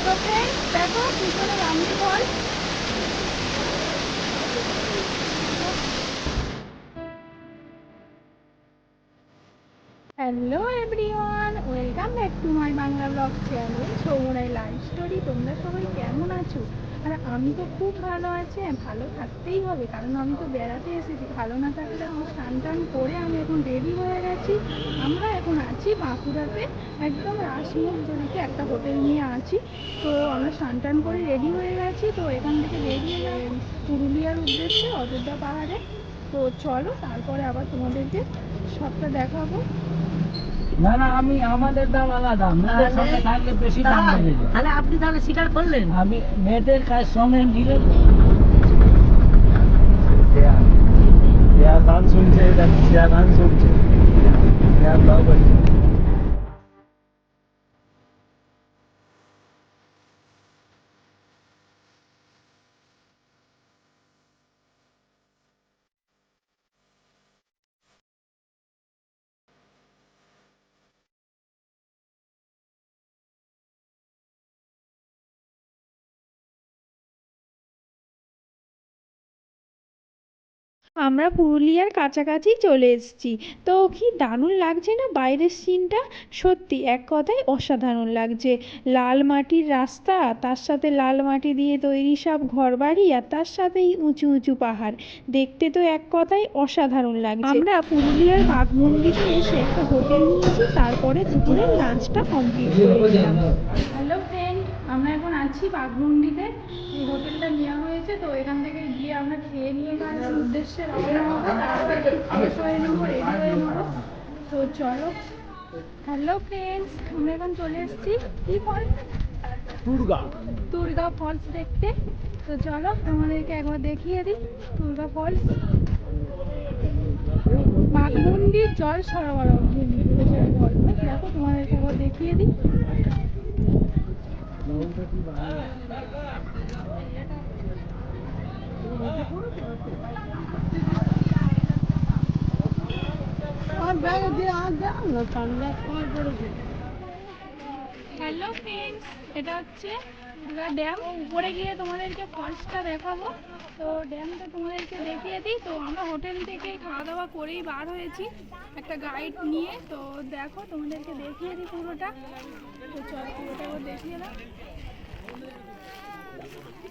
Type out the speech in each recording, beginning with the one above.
তো ফ্রেন্ড দেখো পিছনে রামজি ফল। Hello everyone, welcome back to my Bangla blog channel Soumrai life story. তোমরা সবাই কেমন আছো? আর আমি তো খুব ভালো আছি, ভালো থাকতেই হবে, কারণ আমি তো বেড়াতে এসেছি। ভালো না থাকলে আমি স্নান টান করে আমি এখন রেডি হয়ে গেছি। আমরা এখন আছি বাঁকুড়াতে, একদম রাসমুখজুড়িতে একটা হোটেল নিয়ে আছি। তো আমরা স্নান টান করে রেডি হয়ে গেছি। তো এখান থেকে বেরিয়ে যাবো পুরুলিয়ার উদ্দেশ্যে, অযোধ্যা পাহাড়ে। তো চলো, তারপরে আবার তোমাদেরকে সবটা দেখাবো। না না, আমি আমাদের দাম আলাদা, মেয়েদের সঙ্গে থাকলে বেশি দাম বেড়ে যায়। তাহলে আপনি তাহলে স্বীকার করলেন? আমি মেয়েদের কাজ সঙ্গে নিলে গান শুনছে, গান শুনছে আমরা পুরুলিয়ার কাছাকাছি চলে এসেছি। তো কি দারুণ লাগছে না বাইরের সিনটা? সত্যি এক কথায় অসাধারণ লাগছে। লাল মাটির রাস্তা, তার সাথে লাল মাটি দিয়ে তৈরি সব ঘরবাড়ি, আর তার সাথেই উঁচু উঁচু পাহাড়। দেখতে তো এক কথায় অসাধারণ লাগছে। আমরা পুরুলিয়ার বাঘমুন্ডিতে এসে একটা হোটেল নিয়েছি, তারপরে দুপুরের লাঞ্চটা কমপ্লিট করেছিলাম। হ্যালো ফ্রেন্ড, আমরা এখন আছি বাঘমুন্ডিতে। এই হোটেলটা নেওয়া হয়েছে, তো এখান থেকে গিয়ে আমরা খেয়ে নিয়ে যাওয়ার উদ্দেশ্যে রওনা হবো। তারপরে ফ্রেশ হয়ে নেবো, রেডি হয়ে নেবো। তো চলো। হ্যালো ফ্রেন্ডস, আমরা এখন চলে এসেছি কি ফলস, দুর্গা ফলস দেখতে। তো চলো তোমাদেরকে একবার দেখিয়ে দিই দুর্গা ফলস। বাঘমুন্ডির জল সরবরাহ দেখো, তোমাদেরকে একবার দেখিয়ে দিই। হ্যালো ফ্রেন্ডস, এটা হচ্ছে দুর্গা ড্যাম। উপরে গিয়ে তোমাদেরকে ফলসটা দেখাবো। তো ড্যামটা তোমাদেরকে দেখিয়ে দিই। তো আমরা হোটেল থেকে খাওয়া দাওয়া করেই বার হয়েছি একটা গাইড নিয়ে। তো দেখো তোমাদেরকে দেখিয়ে দিই পুরোটা। তো চলো পুরোটা এবার দেখিয়ে দাও।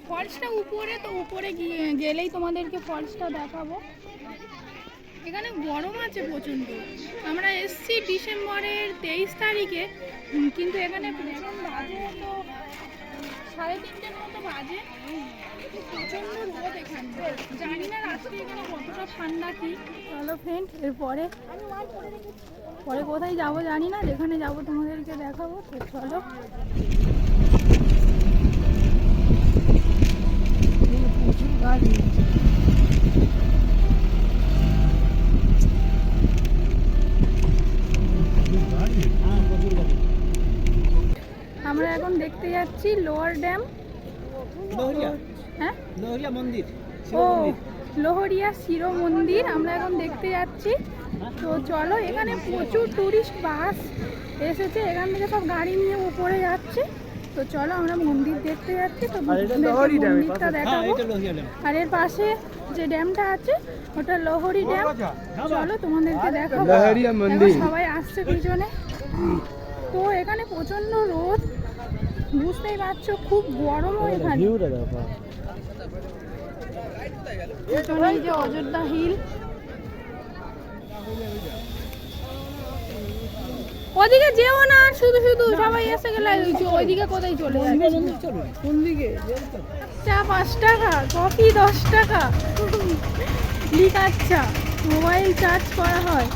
ফলসটা উপরে, তো উপরে গিয়ে গেলেই তোমাদেরকে ফলসটা দেখাবো। এখানে গরম আছে প্রচণ্ড। আমরা এসছি ডিসেম্বরের 23 তারিখে, কিন্তু এখানে প্রচণ্ড বাজে তো 3:30 মতো বাজে। প্রচণ্ড রোদ এখানে, জানি না রাত্রে এখানে কতটা ঠান্ডা কি। চলো ফ্রেন্ড, এরপরে পরে কোথায় যাবো জানি না, যেখানে যাবো তোমাদেরকে দেখাবো। তো চলো। আমরা এখন দেখতে যাচ্ছি লোয়ার ড্যাম। হ্যাঁ, লোহরিয়া মন্দির, ও লোহরিয়া শিরো মন্দির আমরা এখন দেখতে যাচ্ছি। তো চলো, এখানে প্রচুর টুরিস্ট বাস এসেছে, এখান থেকে সব গাড়ি নিয়ে উপরে যাচ্ছে। তো চলো আমরা মন্দির দেখতে যাচ্ছি। তো মন্দিরটা দেখাবো। আর এর পাশে যে ড্যামটা আছে ওটা লোহরি ড্যাম। চলো তোমাদেরকে দেখাবো। সবাই আসছে পিছনে। তো এখানে প্রচন্ড রোদ, বুঝতেই পারছো, খুব গরমও এখানে। এই যে অযোধ্যা হিল, ওদিকে যেও না, শুধু শুধু সবাই এসে গেলে ওইদিকে কোথায় চলে যাচ্ছে? কোন দিকে? চা 5 টাকা, কফি 10 টাকা, লিকার চা, মোবাইল চার্জ করা হয়।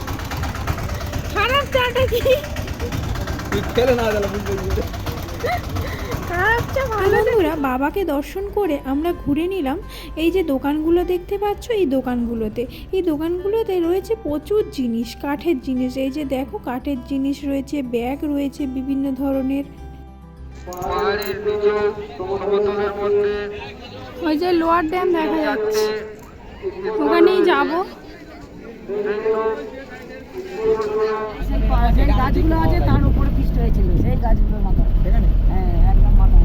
খারাপ চাটা কি? বন্ধুরা, বাবাকে দর্শন করে আমরা ঘুরে নিলাম। এই যে দোকানগুলো দেখতে পাচ্ছ, এই দোকানগুলোতে রয়েছে প্রচুর জিনিস, কাঠের জিনিস। এই যে দেখো, কাঠের জিনিস রয়েছে, ব্যাগ রয়েছে বিভিন্ন ধরনের। ওই যে লোয়ার ড্যাম দেখা যাচ্ছে, ওখানেই যাবো। সেই গাছগুলো আছে তার উপরে পিষ্ট হয়েছিল, সেই গাছগুলোর মাথা। হ্যাঁ, একদম মাথা।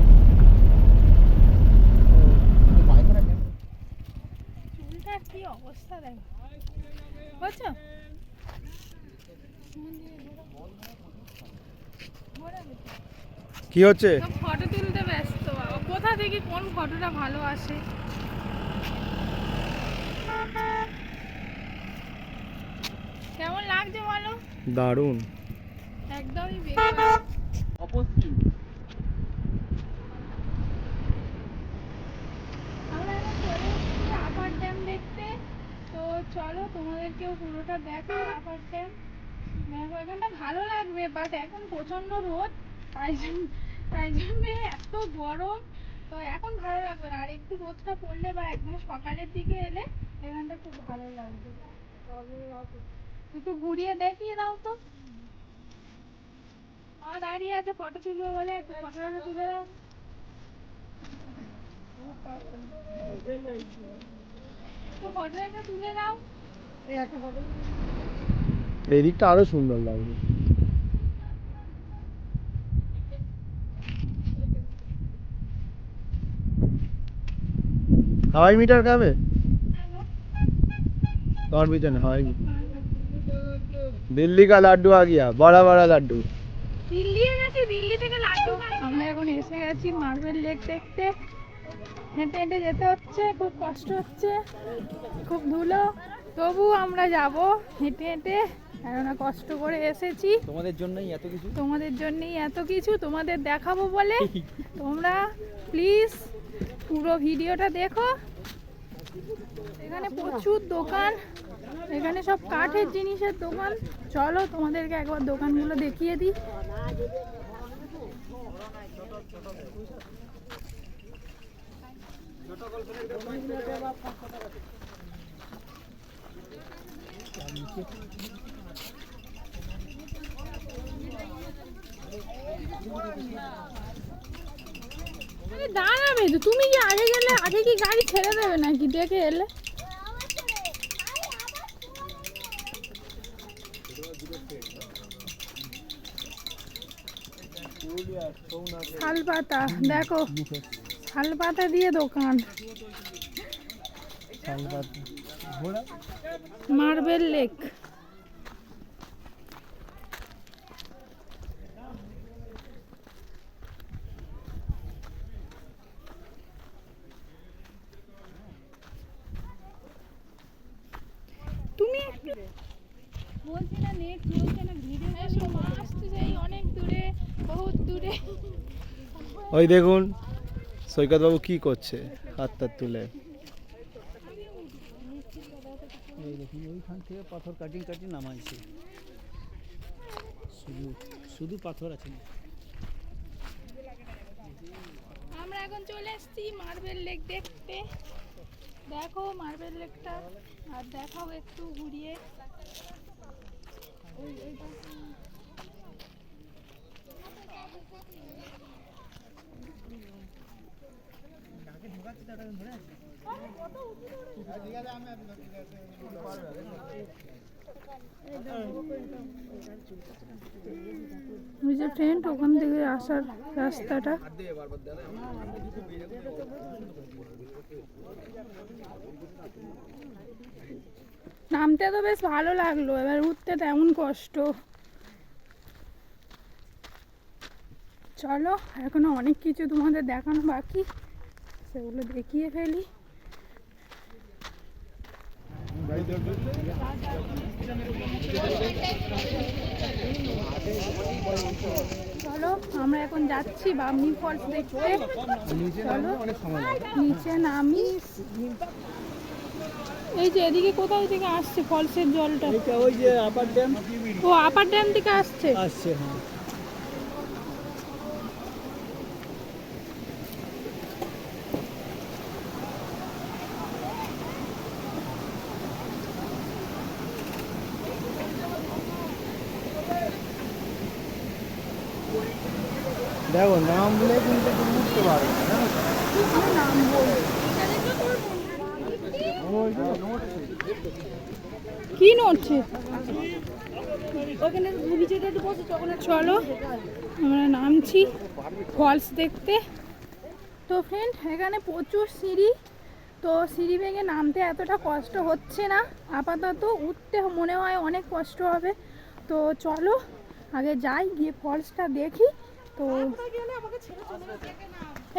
কি হচ্ছে? ফটো তুলতে ব্যস্ত বাবা, কোথা থেকে কোন ফটোটা ভালো আসে। কেমন লাগছে বলো? দারুণ। একদমই বেকার। আমরা এখন চলে এসেছি আপার ড্যাম দেখতে। তো চলো তোমাদেরকেও পুরোটা দেখো আপার ড্যাম। দেখো এখানটা ভালো লাগবে, বাট এখন প্রচন্ড রোদ, তাই জন্য এত গরম। তো এখন ভালো লাগবে না, আর একটু রোদটা পড়লে বা একদম সকালের দিকে এলে এখানটা খুব ভালো লাগবে। একটু ঘুরিয়ে দেখিয়ে দাও তো। দাঁড়িয়ে আছে ফটো তুলবো বলে, একটু ফটোটা তুলে দাও। তো ফটো একটা তুলে দাও। এই দিকটা আরো সুন্দর লাগবে। হাওয়াই মিটার খাবে? তোমার পিছনে হাওয়াই মিটার। দিল্লি কা লাড্ডু আ গিয়া, বড়া বড়া লাড্ডু। দিল্লি গেছি, দিল্লি থেকে লাড্ডু খাচ্ছি। আমরা এখন এসে গেছি মার্বেল লেক দেখতে। হেঁটে হেঁটে যেতে হচ্ছে, খুব কষ্ট হচ্ছে, খুব ধুলো, তবু আমরা যাব হেঁটে হেঁটে, কেননা কষ্ট করে এসেছি। তোমাদের জন্যই এত কিছু। তোমাদের জন্যই এত কিছু, তোমাদের দেখাবো বলে। তোমরা প্লিজ পুরো ভিডিওটা দেখো। এখানে প্রচুর দোকান, এখানে সব কাঠের জিনিসের দোকান। চলো তোমাদেরকে একবার দোকানগুলো দেখিয়ে দিই। দাঁড়াবে তো, তুমি কি আগে গেলে আগে কি গাড়ি ছেড়ে দেবে নাকি দেখে এলে? শালপাতা দেখো, শালপাতা দিয়ে দোকান। Marble lake. তুমি বলছি না নেট চলছে না, ভিডিও আসতে যাই অনেক দূরে, বহুত দূরে। ওই দেখুন সৈকত বাবু কি করছে, হাতটা তুলে। এই দেখুন ওইখান থেকে পাথর কাটিং কাটিং নামাইছে, শুধু শুধু পাথর আছে। আমরা এখন চলে এসেছি মার্বেল লেক দেখতে। দেখো মার্বেল লেকটা, আর দেখাও একটু ঘুরিয়ে। ওই যে ফ্রেন্ড ওখান থেকে আসার রাস্তাটা। নামতে তো বেশ ভালো লাগলো, এবার উঠতে তেমন কষ্ট। চলো এখনো অনেক কিছু তোমাদের দেখানো বাকি, সেগুলো দেখিয়ে ফেলি। চলো আমরা এখন যাচ্ছি বামনি ফলস দেখতে। চলো নিচে নামি। এই যে এদিকে কোথাও থেকে আসছে ফলসের জলটা, ওই যে আপার ড্যাম। ও আপার ড্যাম থেকে আসছে। আসছে হ্যাঁ। দেখো নাম বলে কিন্তু তুমি বুঝতে পারবে না। নাম বল, কি নড়ছে? চলো আমরা নামছি ফলস দেখতে। তো ফ্রেন্ড এখানে প্রচুর সিঁড়ি, তো সিঁড়ি ভেঙে নামতে এতটা কষ্ট হচ্ছে না আপাতত, উঠতে মনে হয় অনেক কষ্ট হবে। তো চলো আগে যাই, গিয়ে ফলসটা দেখি, তো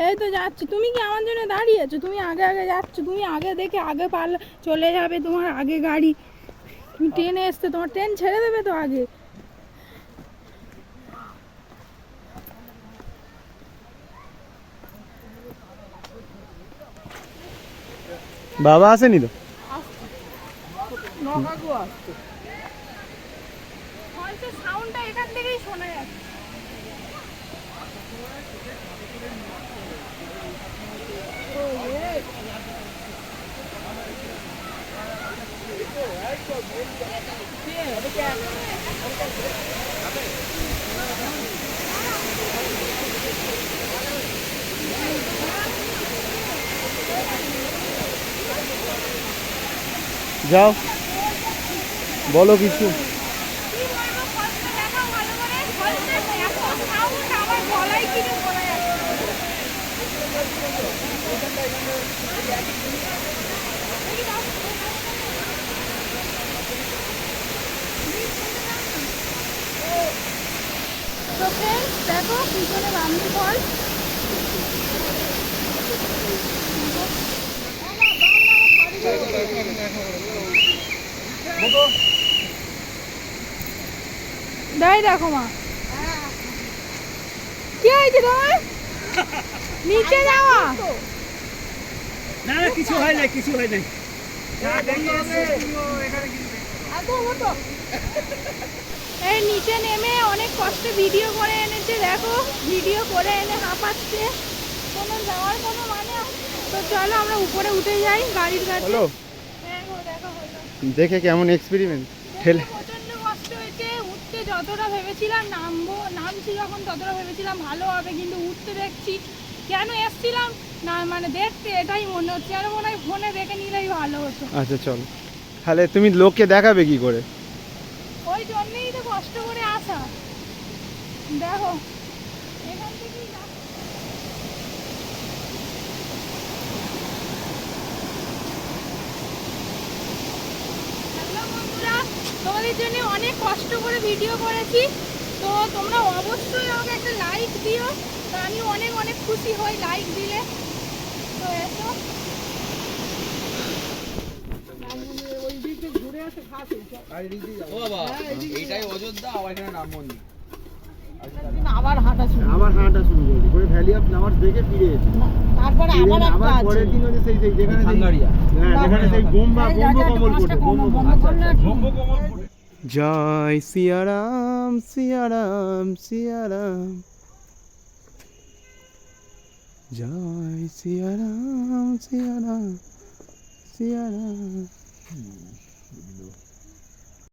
এই তো যাচ্ছি, তুমি কি আমার জন্য দাঁড়িয়ে আছো? তুমি আগে আগে যাচ্ছ, তুমি আগে দেখে আগে পারলে চলে যাবে, তোমার আগে গাড়ি, তুমি ট্রেনে এসছো, তোমার ট্রেন ছেড়ে দেবে তো আগে। বাবা আসেনি তো? সাউন্ডটা এখান থেকেই শোনা যাচ্ছে। যাও, বলো কিছু। তো ফ্রেন্ডস দেখো পিছনে বামনি ফলস। দাই দেখো মা, কি হয়েছে তোমার? নিচে যাওয়া? না না কিছু হয় না, কিছু হয় না। এই নিচে নেমে অনেক কষ্টে ভিডিও করে এনেছে, দেখো ভিডিও করে এনে হাঁপাচ্ছে, কোনো যাওয়ার কোনো মানে আছে? তো চলো আমরা উপরে উঠে যাই গাড়ির কাছে। হলো, হ্যাঁ গো, দেখো হলো। দেখে কেমন এক্সপেরিমেন্ট ঠেলে। প্রচন্ড কষ্ট হয়েছে উঠতে, যতটা ভেবেছিলাম নামছি যখন ততটা ভেবেছিলাম ভালো হবে, কিন্তু উঠতে দেখছি কেন এসছিলাম না, মানে দেখতে এটাই মনে হচ্ছে আর মনে হয় ফোনে দেখে নিলেই ভালো হতো। আচ্ছা চলো, তাহলে তুমি লোককে দেখাবে কি করে? ওই জন্যই তো কষ্ট করে আসা। দেখো এখান থেকেই হ্যালো বন্ধুরা, তোমাদের জন্য অনেক কষ্ট করে ভিডিও করেছি, তো তোমরা অবশ্যই আমাকে একটা লাইক দিও, তো আমি অনেক অনেক খুশি হই লাইক দিলে। তো এসো আবার হাঁটা শুরু, আবার হাঁটা শুরু করলি করে ভ্যালি অফ ফ্লাওয়ার্স দেখে ফিরে এসেছি। তারপরে আবার একটা আবার আছে। পরের দিন হচ্ছে সেই সেই যেখানে সেই হ্যাঁ যেখানে সেই বোম্বা কমল ফোটে, জয় সিয়ারাম সিয়ারাম সিয়ারাম, জয় সিয়ারাম সিয়ারাম সিয়ারাম।